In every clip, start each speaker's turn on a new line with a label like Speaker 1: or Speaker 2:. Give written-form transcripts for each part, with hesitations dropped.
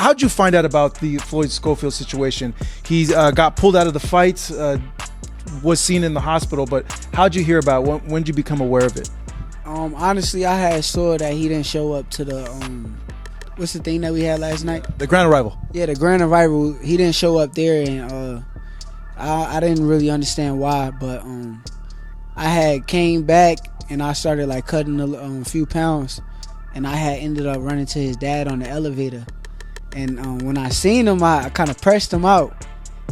Speaker 1: how'd you find out about the Floyd Schofield situation? He got pulled out of the fight, was seen in the hospital, but how'd you hear about it? When did you become aware of it?
Speaker 2: Honestly, I had saw that he didn't show up to the what's the thing that we had last night?
Speaker 1: The Grand Arrival.
Speaker 2: Yeah, the Grand Arrival. He didn't show up there, and I didn't really understand why. But I had came back and I started like cutting a few pounds, and I had ended up running to his dad on the elevator. And when I seen him, I kind of pressed him out.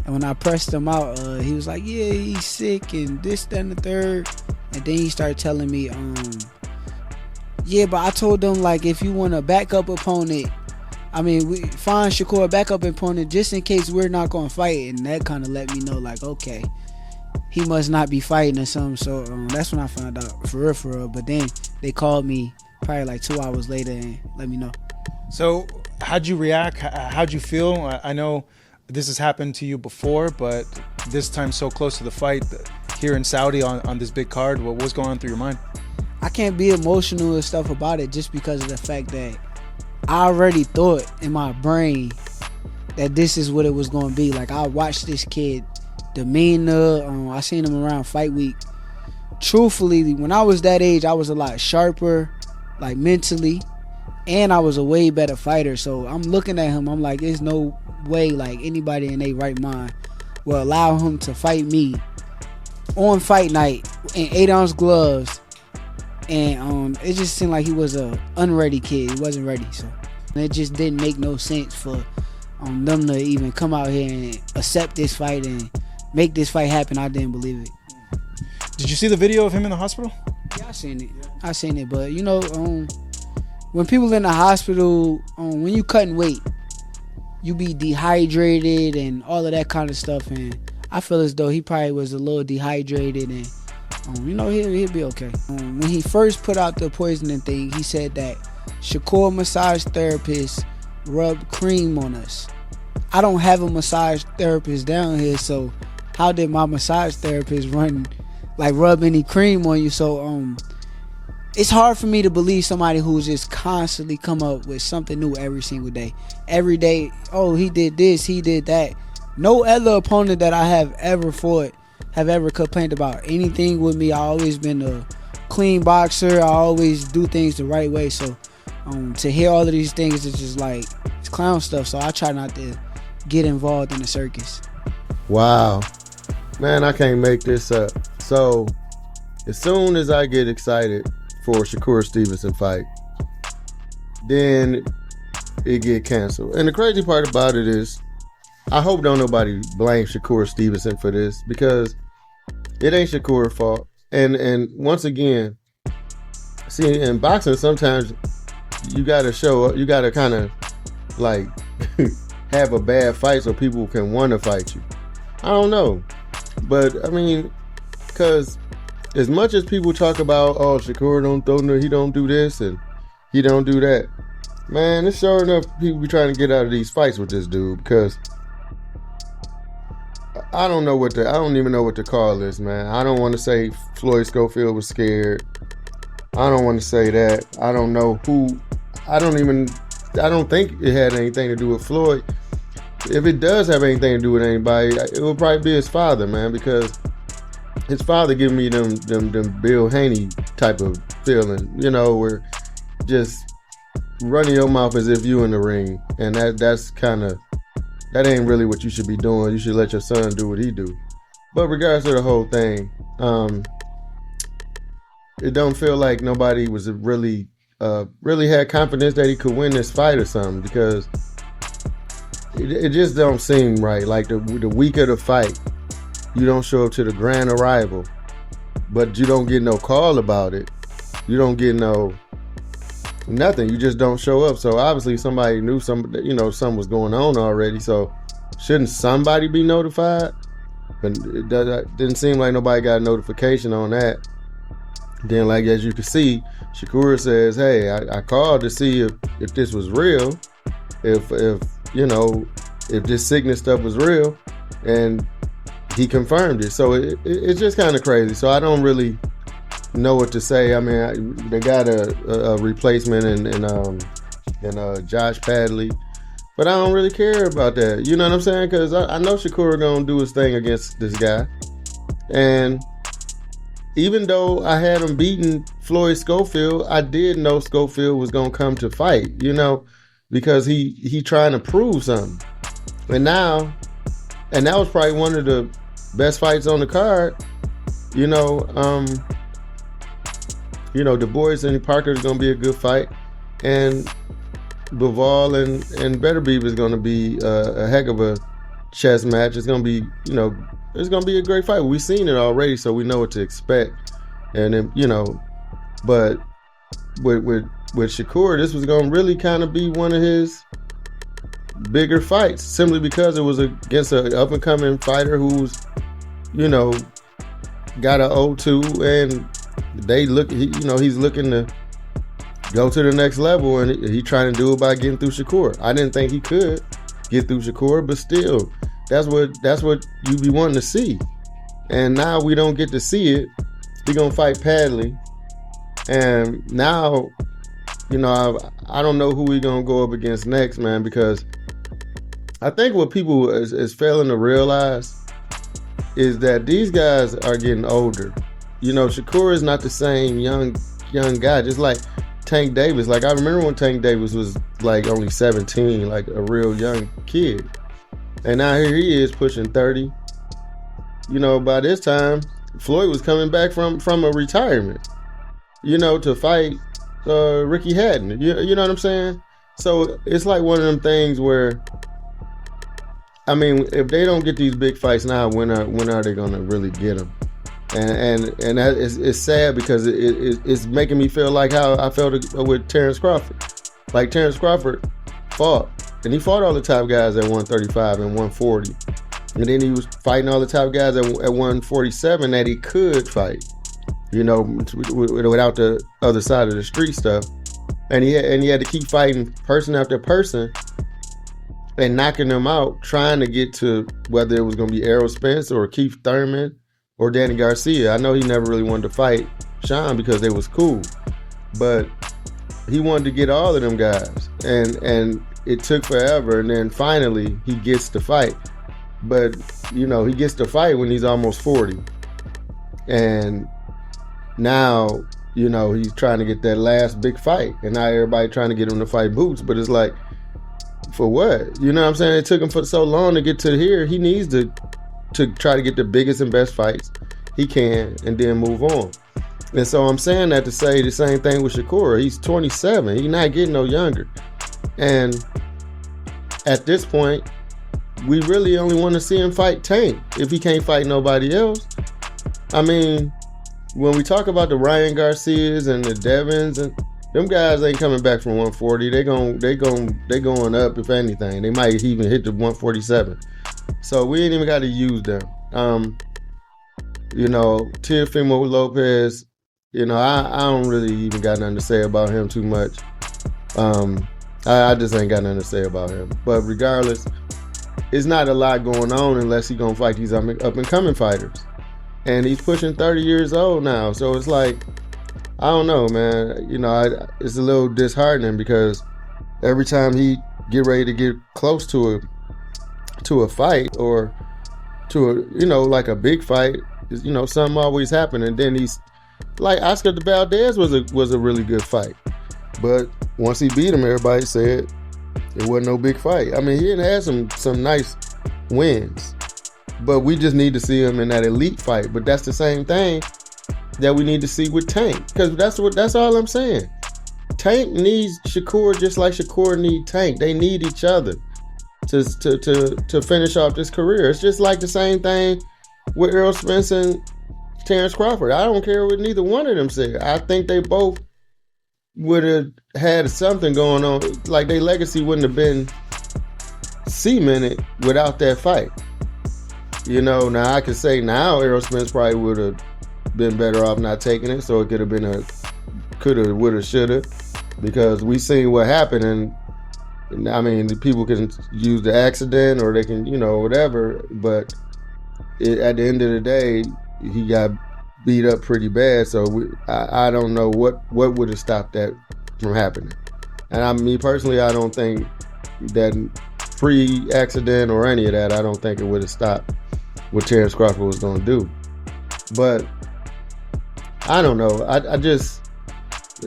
Speaker 2: And when I pressed him out, he was like, "Yeah, he's sick and this, that, and the third." And then he started telling me, yeah, but I told them, like, if you want a backup opponent, we find Shakur a backup opponent just in case we're not going to fight. And that kind of let me know, like, okay, he must not be fighting or something. So that's when I found out, for real. But then they called me probably like 2 hours later and let me know.
Speaker 1: So how'd you react? How'd you feel? I know this has happened to you before, but this time so close to the fight here in Saudi on this big card. What was going on through your mind?
Speaker 2: I can't be emotional and stuff about it just because of the fact that I already thought in my brain that this is what it was going to be. Like, I watched this kid demeanor. I seen him around fight week. Truthfully, when I was that age, I was a lot sharper, like mentally, and I was a way better fighter. So I'm looking at him, I'm like, there's no way like anybody in their right mind will allow him to fight me on fight night in 8-ounce gloves. And it just seemed like he was a unready kid. He wasn't ready. So it just didn't make no sense for them to even come out here and accept this fight and make this fight happen. I didn't believe it.
Speaker 1: Did you see the video of him in the hospital?
Speaker 2: Yeah, I seen it. But you know, when people in the hospital, when you cutting weight, you be dehydrated and all of that kind of stuff. And I feel as though he probably was a little dehydrated, and he'll be okay. When he first put out the poisoning thing, he said that Shakur massage therapist rubbed cream on us. I don't have a massage therapist down here, so how did my massage therapist rub any cream on you? So it's hard for me to believe somebody who's just constantly come up with something new every single day. Every day, oh, he did this, he did that. No other opponent that I have ever fought have ever complained about anything with me. I always been a clean boxer. I always do things the right way. So to hear all of these things is just like, it's clown stuff. So I try not to get involved in the circus.
Speaker 3: Wow. Man, I can't make this up. So as soon as I get excited for Shakur Stevenson fight, then it get canceled. And the crazy part about it is, I hope don't nobody blame Shakur Stevenson for this, because it ain't Shakur's fault. And once again, see, in boxing, sometimes you gotta show up, you gotta kind of like have a bad fight so people can want to fight you. I don't know, but because as much as people talk about, oh, Shakur he don't do this and he don't do that, man, it's sure enough people be trying to get out of these fights with this dude, because I don't even know what to call this, man. I don't want to say Floyd Schofield was scared. I don't want to say that. I don't know who. I don't think it had anything to do with Floyd. If it does have anything to do with anybody, it will probably be his father, man, because his father giving me them Bill Haney type of feeling, where just running your mouth as if you in the ring, and that ain't really what you should be doing. You should let your son do what he do. But regardless of the whole thing, it don't feel like nobody was really had confidence that he could win this fight or something, because it just don't seem right. Like the week of the fight, you don't show up to the Grand Arrival, but you don't get no call about it. You don't get nothing. You just don't show up. So obviously somebody knew something was going on already. So shouldn't somebody be notified? But it didn't seem like nobody got a notification on that. Then, like, as you can see, Shakur says, hey, I called to see if this was real, if this sickness stuff was real, and he confirmed it. So it's just kind of crazy. So I don't really know what to say. They got a replacement in Josh Padley. But I don't really care about that. You know what I'm saying? Because I know Shakur gonna do his thing against this guy. And even though I had him beating Floyd Schofield, I did know Schofield was gonna come to fight, you know, because he trying to prove something. And now, and that was probably one of the best fights on the card. You know, Du Bois and Parker is gonna be a good fight, and Bivol and Better Beef is gonna be a heck of a chess match. It's gonna be, it's gonna be a great fight. We've seen it already, so we know what to expect. And then, but with Shakur, this was gonna really kind of be one of his bigger fights, simply because it was against an up and coming fighter who's, got an 0-2, and he's looking to go to the next level, and he trying to do it by getting through Shakur. I didn't think he could get through Shakur, but still, that's what you be wanting to see. And now we don't get to see it. He gonna fight Padley, and now, I don't know who he gonna go up against next, man, because I think what people is failing to realize is that these guys are getting older. Shakur is not the same young guy, just like Tank Davis. Like, I remember when Tank Davis was like only 17, like a real young kid. And now here he is pushing 30. By this time, Floyd was coming back from a retirement, to fight Ricky Hatton. You know what I'm saying? So it's like one of them things where, I mean, if they don't get these big fights now, when are they gonna really get them? And that it's sad, because it's making me feel like how I felt with Terrence Crawford. Like, Terrence Crawford fought, and he fought all the top guys at 135 and 140, and then he was fighting all the top guys at 147 that he could fight, without the other side of the street stuff, and he had to keep fighting person after person and knocking them out, trying to get to whether it was going to be Errol Spence or Keith Thurman or Danny Garcia. I know he never really wanted to fight Sean because they was cool, but he wanted to get all of them guys, and it took forever, and then finally he gets to fight. But he gets to fight when he's almost 40, and now he's trying to get that last big fight, and now everybody trying to get him to fight Boots. But it's like, for what? You know what I'm saying? It took him for so long to get to here. He needs to try to get the biggest and best fights he can, and then move on. And so I'm saying that to say the same thing with Shakur. He's 27. He's not getting no younger. And at this point, we really only want to see him fight Tank if he can't fight nobody else. I mean, when we talk about the Ryan Garcias and the Devins, and them guys ain't coming back from 140. They going up, if anything. They might even hit the 147. So we ain't even got to use them. Teofimo Lopez, I don't really even got nothing to say about him too much. I just ain't got nothing to say about him. But regardless, it's not a lot going on unless he gonna fight these up and coming fighters. And he's pushing 30 years old now. So it's like, I don't know, man. It's a little disheartening, because every time he get ready to get close to a fight, or to a, like a big fight, something always happen. And then he's like, Oscar de Valdez was a really good fight, but once he beat him, everybody said it wasn't no big fight. I mean, he had some nice wins, but we just need to see him in that elite fight. But that's the same thing that we need to see with Tank, because that's all I'm saying. Tank needs Shakur just like Shakur needs Tank. They need each other to finish off this career. It's just like the same thing with Errol Spence and Terrence Crawford. I don't care what neither one of them said. I think they both would have had something going on. Like, their legacy wouldn't have been cemented without that fight. Now I can say now Errol Spence probably would have been better off not taking it, so it could have been a coulda, woulda, shoulda, because we seen what happened. And I mean, the people can use the accident, or they can, whatever, but at the end of the day, he got beat up pretty bad. So I don't know what would have stopped that from happening. And me personally, I don't think that pre-accident or any of that, I don't think it would have stopped what Terrence Crawford was going to do. But I don't know. I just,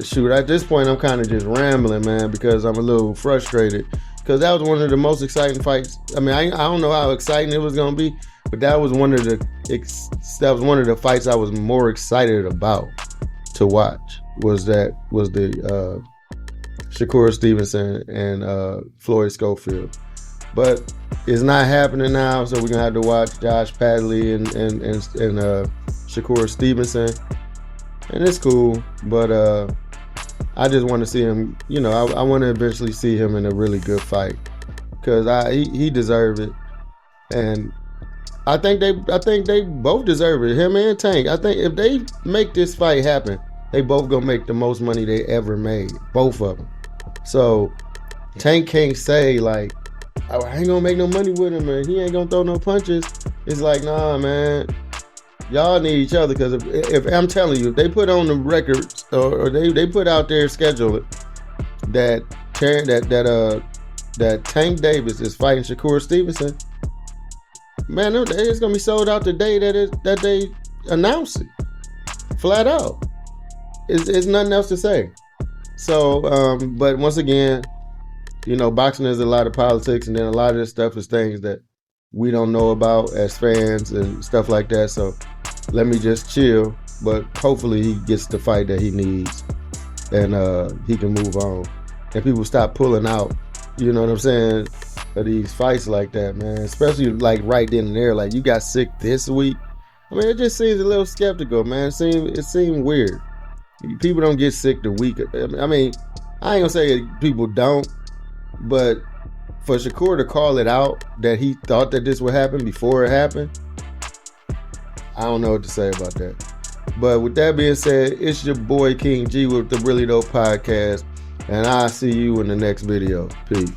Speaker 3: shoot, at this point, I'm kind of just rambling, man, because I'm a little frustrated. Because that was one of the most exciting fights. I mean, I don't know how exciting it was going to be, but that was one of the fights I was more excited about to watch. Was the Shakur Stevenson and Floyd Schofield. But it's not happening now, so we're gonna have to watch Josh Padley and Shakur Stevenson, and it's cool. But I just want to see him. You know, I want to eventually see him in a really good fight because he deserved it, and I think they both deserve it. Him and Tank. I think if they make this fight happen, they both gonna make the most money they ever made. Both of them. So Tank can't say like, I ain't gonna make no money with him, man. He ain't gonna throw no punches. It's like, nah, man. Y'all need each other because if I'm telling you, if they put on the records or they put out their schedule that Tank Davis is fighting Shakur Stevenson, man, it's gonna be sold out the day that they announce it, flat out. It's nothing else to say. So, but once again, you know, boxing is a lot of politics, and then a lot of this stuff is things that we don't know about as fans and stuff like that. So let me just chill. But hopefully he gets the fight that he needs, and he can move on. And people stop pulling out, you know what I'm saying, of these fights like that, man. Especially like right then and there, like you got sick this week. I mean, it just seems a little skeptical, man. It seemed weird. People don't get sick the week. I mean, I ain't gonna say people don't, but for Shakur to call it out that he thought that this would happen before it happened, I don't know what to say about that. But with that being said, it's your boy King G with the Really Dope Podcast, and I'll see you in the next video. Peace.